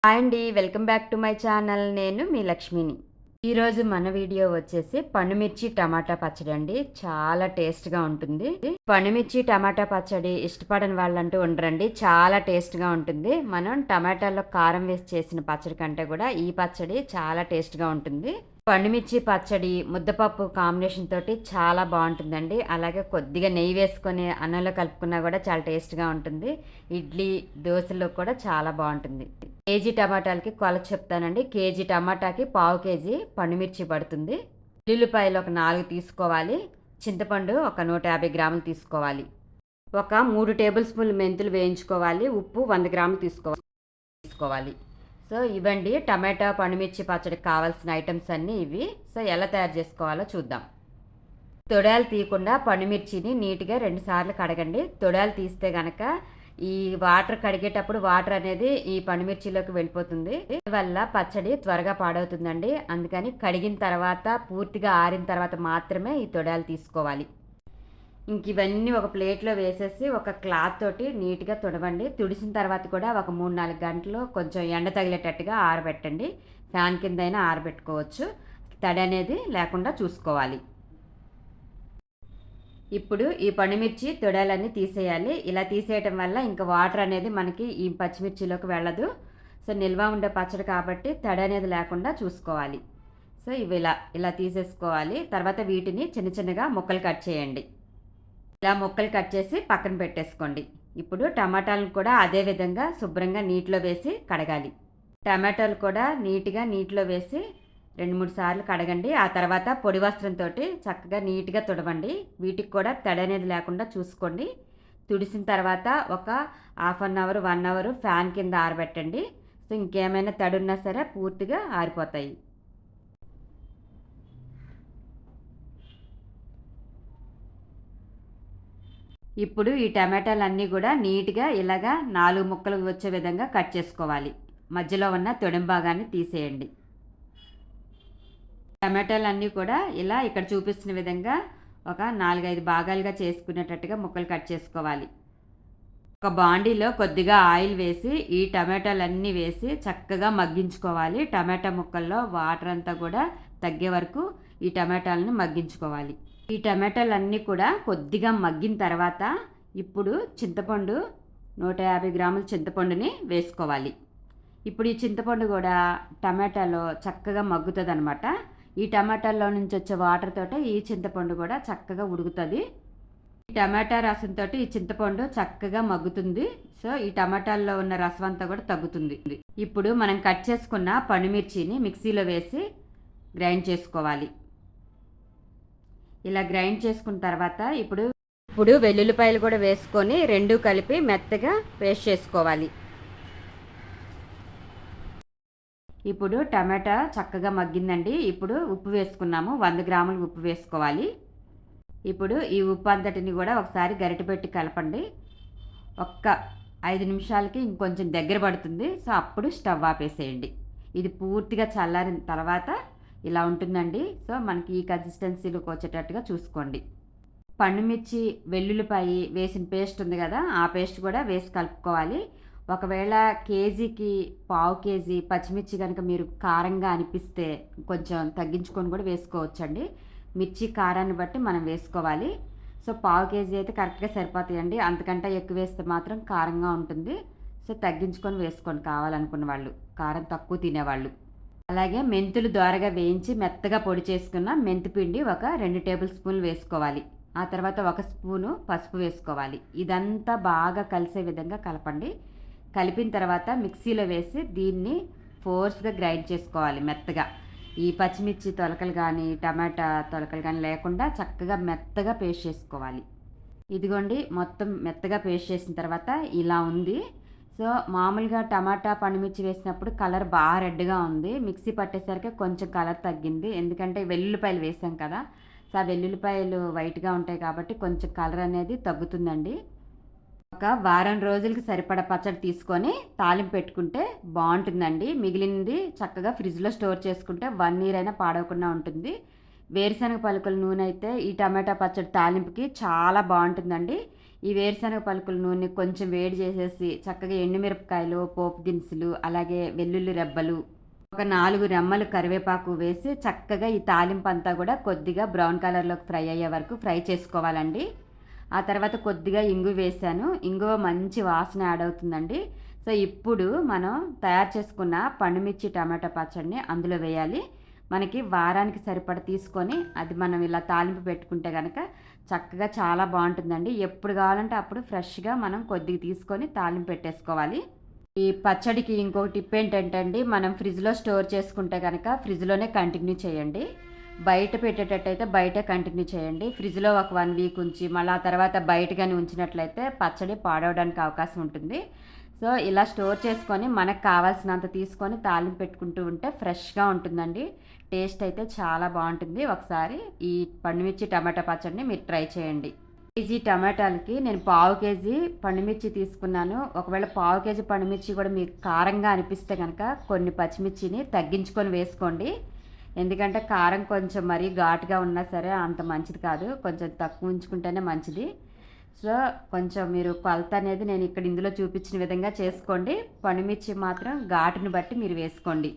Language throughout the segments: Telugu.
హాయ్ అండి. Welcome back to my channel. నేను మీ లక్ష్మిని. ఈరోజు మన వీడియో వచ్చేసి పండుమిర్చి టమాటా పచ్చడి అండి. చాలా టేస్ట్గా ఉంటుంది. పండుమిర్చి టమాటా పచ్చడి ఇష్టపడని వాళ్ళంటూ ఉండరండి. చాలా టేస్ట్గా ఉంటుంది. మనం టమాటాలో కారం వేసి చేసిన పచ్చడి కంటే కూడా ఈ పచ్చడి చాలా టేస్ట్గా ఉంటుంది. పండుమిర్చి పచ్చడి ముద్దపప్పు కాంబినేషన్ తోటి చాలా బాగుంటుందండి. అలాగే కొద్దిగా నెయ్యి వేసుకొని అన్నంలో కలుపుకున్నా కూడా చాలా టేస్ట్గా ఉంటుంది. ఇడ్లీ దోశలో కూడా చాలా బాగుంటుంది. కేజీ టమాటాలకి కొలత చెప్తానండి. కేజీ టమాటాకి పావు కేజీ పండుమిర్చి పడుతుంది. ఉల్లిపాయలు ఒక 4 తీసుకోవాలి. చింతపండు ఒక 150 గ్రాములు తీసుకోవాలి. ఒక 3 టేబుల్ స్పూన్లు మెంతులు వేయించుకోవాలి. ఉప్పు 100 గ్రాములు తీసుకోవాలి. సో ఇవండి టమాటా పండుమిర్చి పచ్చడికి కావాల్సిన ఐటమ్స్ అన్నీ ఇవి. సో ఎలా తయారు చేసుకోవాలో చూద్దాం. తొడాలు తీయకుండా పండుమిర్చిని నీట్గా 2 సార్లు కడగండి. తొడాలు తీస్తే కనుక ఈ వాటర్ కడిగేటప్పుడు వాటర్ అనేది ఈ పండుమిర్చిలోకి వెళ్ళిపోతుంది. దీనివల్ల పచ్చడి త్వరగా పాడవుతుందండి. అందుకని కడిగిన తర్వాత పూర్తిగా ఆరిన తర్వాత మాత్రమే ఈ తొడాలు తీసుకోవాలి. ఇంక ఇవన్నీ ఒక ప్లేట్లో వేసేసి ఒక క్లాత్ తోటి నీట్గా తుడవండి. తుడిసిన తర్వాత కూడా ఒక 3-4 గంటలు కొంచెం ఎండ తగిలేటట్టుగా ఆరబెట్టండి. ఫ్యాన్ కిందైనా ఆరబెట్టుకోవచ్చు. తడి అనేది లేకుండా చూసుకోవాలి. ఇప్పుడు ఈ పండుమిర్చి తొడాలన్నీ తీసేయాలి. ఇలా తీసేయటం వల్ల ఇంకా వాటర్ అనేది మనకి ఈ పచ్చిమిర్చిలోకి వెళ్ళదు. సో నిల్వ ఉండే పచ్చడి కాబట్టి తడి అనేది లేకుండా చూసుకోవాలి. సో ఇవి ఇలా తీసేసుకోవాలి. తర్వాత వీటిని చిన్న చిన్నగా ముక్కలు కట్ చేయండి. ఇలా ముక్కలు కట్ చేసి పక్కన పెట్టేసుకోండి. ఇప్పుడు టమాటాలను కూడా అదే విధంగా శుభ్రంగా నీటిలో వేసి కడగాలి. టమాటాలు కూడా నీటిలో వేసి 2-3 సార్లు కడగండి. ఆ తర్వాత పొడి వస్త్రంతో చక్కగా నీట్గా తుడవండి. వీటికి కూడా తడి అనేది లేకుండా చూసుకోండి. తుడిసిన తర్వాత ఒక half an hour 1 hour fan కింద ఆరబెట్టండి. సో ఇంకేమైనా తడి ఉన్నా సరే పూర్తిగా ఆరిపోతాయి. ఇప్పుడు ఈ టమాటాలన్నీ కూడా నీట్గా ఇలాగా 4 ముక్కలు వచ్చే విధంగా కట్ చేసుకోవాలి. మధ్యలో ఉన్న తొడిమ భాగాన్ని తీసేయండి. టమాటాలన్నీ కూడా ఇలా ఇక్కడ చూపిస్తున్న విధంగా ఒక 4-5 భాగాలుగా చేసుకునేటట్టుగా ముక్కలు కట్ చేసుకోవాలి. ఒక బాండీలో కొద్దిగా ఆయిల్ వేసి ఈ టమాటాలన్నీ వేసి చక్కగా మగ్గించుకోవాలి. టమాటా ముక్కల్లో వాటర్ అంతా కూడా తగ్గే వరకు ఈ టమాటాలను మగ్గించుకోవాలి. ఈ టమాటాలన్నీ కూడా కొద్దిగా మగ్గిన తర్వాత ఇప్పుడు చింతపండు 150 గ్రాముల చింతపండుని వేసుకోవాలి. ఇప్పుడు ఈ చింతపండు కూడా టమాటాలో చక్కగా మగ్గుతుంది అనమాట. ఈ టమాటాల్లో నుంచి వచ్చే వాటర్ తోట ఈ చింతపండు కూడా చక్కగా ఉడుకుతుంది. ఈ టమాటా రసంతో ఈ చింతపండు చక్కగా మగ్గుతుంది. సో ఈ టమాటాల్లో ఉన్న రసం అంతా కూడా తగ్గుతుంది. ఇప్పుడు మనం కట్ చేసుకున్న పండుమిర్చిని మిక్సీలో వేసి గ్రైండ్ చేసుకోవాలి. ఇలా గ్రైండ్ చేసుకున్న తర్వాత ఇప్పుడు వెల్లుల్లిపాయలు కూడా వేసుకొని 2 కలిపి మెత్తగా పేస్ట్ చేసుకోవాలి. ఇప్పుడు టమాటా చక్కగా మగ్గిందండి. ఇప్పుడు ఉప్పు వేసుకున్నాము. 100 గ్రాములు ఉప్పు వేసుకోవాలి. ఇప్పుడు ఈ ఉప్పు అంతటిని కూడా ఒకసారి గరిటె పెట్టి కలపండి. ఒక్క 5 నిమిషాలకి ఇంకొంచెం దగ్గర పడుతుంది. సో అప్పుడు స్టవ్ ఆపేసేయండి. ఇది పూర్తిగా చల్లారిన తర్వాత ఇలా ఉంటుందండి. సో మనకి ఈ కన్సిస్టెన్సీలోకి వచ్చేటట్టుగా చూసుకోండి. పండుమిర్చి వెల్లుల్లిపాయ వేసిన పేస్ట్ ఉంది కదా, ఆ పేస్ట్ కూడా వేసి కలుపుకోవాలి. ఒకవేళ కేజీకి పావు కేజీ పచ్చిమిర్చి కనుక మీరు కారంగా అనిపిస్తే కొంచెం తగ్గించుకొని కూడా వేసుకోవచ్చండి. మిర్చి కారాన్ని బట్టి మనం వేసుకోవాలి. సో పావు కేజీ అయితే కరెక్ట్గా సరిపోతాయండి. అంతకంటే ఎక్కువ వేస్తే మాత్రం కారంగా ఉంటుంది. సో తగ్గించుకొని వేసుకోండి కావాలనుకున్న వాళ్ళు, కారం తక్కువ తినేవాళ్ళు. అలాగే మెంతులు దోరగా వేయించి మెత్తగా పొడి చేసుకున్న మెంతిపిండి ఒక 2 టేబుల్ స్పూన్లు వేసుకోవాలి. ఆ తర్వాత 1 స్పూను పసుపు వేసుకోవాలి. ఇదంతా బాగా కలిసే విధంగా కలపండి. కలిపిన తర్వాత మిక్సీలో వేసి దీన్ని ఫోర్స్గా గ్రైండ్ చేసుకోవాలి మెత్తగా. ఈ పచ్చిమిర్చి తొలకలు కానీ టమాటా తొలకలు కానీ లేకుండా చక్కగా మెత్తగా పేస్ట్ చేసుకోవాలి. ఇదిగోండి మొత్తం మెత్తగా పేస్ట్ చేసిన తర్వాత ఇలా ఉంది. సో మామూలుగా టమాటా పండుమిర్చి వేసినప్పుడు కలర్ బాగా రెడ్గా ఉంది. మిక్సీ పట్టేసరికి కొంచెం కలర్ తగ్గింది. ఎందుకంటే వెల్లుల్లిపాయలు వేసాం కదా. సో ఆ వెల్లుల్లిపాయలు వైట్గా ఉంటాయి కాబట్టి కొంచెం కలర్ అనేది తగ్గుతుందండి. ఒక వారం రోజులకి సరిపడా పచ్చడి తీసుకొని తాలింపు పెట్టుకుంటే బాగుంటుందండి. మిగిలినది చక్కగా ఫ్రిడ్జ్లో స్టోర్ చేసుకుంటే 1 ఇయర్ అయినా పాడవకుండా ఉంటుంది. వేరుశనగ పలుకుల నూనె అయితే ఈ టమాటా పచ్చడి తాలింపుకి చాలా బాగుంటుందండి. ఈ వేరుశనగ పలుకుల నూనె కొంచెం వేడి చేసేసి చక్కగా ఎండుమిరపకాయలు, పోపు దినుసులు, అలాగే వెల్లుల్లి రెబ్బలు, ఒక 4 రెమ్మలు కరివేపాకు వేసి చక్కగా ఈ తాలింపు అంతా కూడా కొద్దిగా బ్రౌన్ కలర్‌లోకి ఫ్రై అయ్యే వరకు ఫ్రై చేసుకోవాలండి. ఆ తర్వాత కొద్దిగా ఇంగువ వేశాను. ఇంగువ మంచి వాసన యాడ్ అవుతుందండి. సో, ఇప్పుడు మనం తయారు చేసుకున్న పండుమిర్చి టమాటా పచ్చడిని అందులో వేయాలి. మనకి వారానికి సరిపడా తీసుకొని అది మనం ఇలా తాలింపు పెట్టుకుంటే గనక చక్కగా చాలా బావుంటుందండి. ఎప్పుడు కావాలంటే అప్పుడు ఫ్రెష్‌గా మనం కొద్దిగా తీసుకొని తాలింపు పెట్టేసుకోవాలి. ఈ పచ్చడికి ఇంకో టిప్ ఏంటంటే అండి, మనం ఫ్రిడ్జ్‌లో స్టోర్ చేసుకుంటే గనక ఫ్రిడ్జ్‌లోనే కంటిన్యూ చేయండి. బయట పెట్టేటట్టయితే బయటే కంటిన్యూ చేయండి. ఫ్రిడ్జ్‌లో ఒక 1 వీక్ ఉంచి మళ్ళీ ఆ తర్వాత బయట గాని ఉంచినట్లయితే పచ్చడి పాడవడానికి అవకాశం ఉంటుంది. సో, ఇలా స్టోర్ చేసుకొని మనకు కావాల్సినంత తీసుకొని తాలింపు పెట్టుకుంటూ ఉంటే ఫ్రెష్‌గా ఉంటుందండి. టేస్ట్ అయితే చాలా బావుంటుంది. ఒకసారి ఈ పండుమిర్చి టమాటా పచ్చడిని మీరు ట్రై చేయండి. కేజీ టమాటాలకి నేను పావు కేజీ పండుమిర్చి తీసుకున్నాను. ఒకవేళ పావు కేజీ పండుమిర్చి కూడా మీకు కారంగా అనిపిస్తే గనక కొన్ని పచ్చిమిర్చిని తగ్గించుకొని వేసుకోండి. ఎందుకంటే కారం కొంచెం మరీ ఘాటుగా ఉన్నా సరే అంత మంచిది కాదు. కొంచెం తక్కువ ఉంచుకుంటేనే మంచిది. సో, కొంచెం మీరు కొలత అనేది నేను ఇక్కడ ఇందులో చూపించిన విధంగా చేసుకోండి. పండుమిర్చి మాత్రం ఘాటుని బట్టి మీరు వేసుకోండి.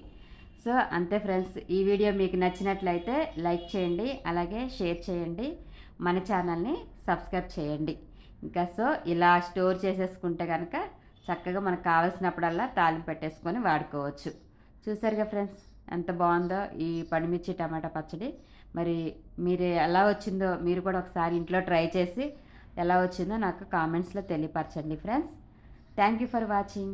సో, అంతే ఫ్రెండ్స్. ఈ వీడియో మీకు నచ్చినట్లయితే లైక్ చేయండి. అలాగే షేర్ చేయండి. మన ఛానల్‌ని సబ్స్క్రైబ్ చేయండి. ఇంకా సో, ఇలా స్టోర్ చేసేసుకుంటే గనక చక్కగా మనకు కావాల్సినప్పుడల్లా తాలింపు పెట్టేసుకొని వాడుకోవచ్చు. చూసారుగా ఫ్రెండ్స్ ఎంత బావుందో ఈ పండుమిర్చి టమాటా పచ్చడి. మరి మీరు ఎలా వచ్చిందో మీరు కూడా ఒకసారి ఇంట్లో ట్రై చేసి ఎలా వచ్చిందో నాకు కామెంట్స్‌లో తెలియపరచండి friends. Thank you for watching.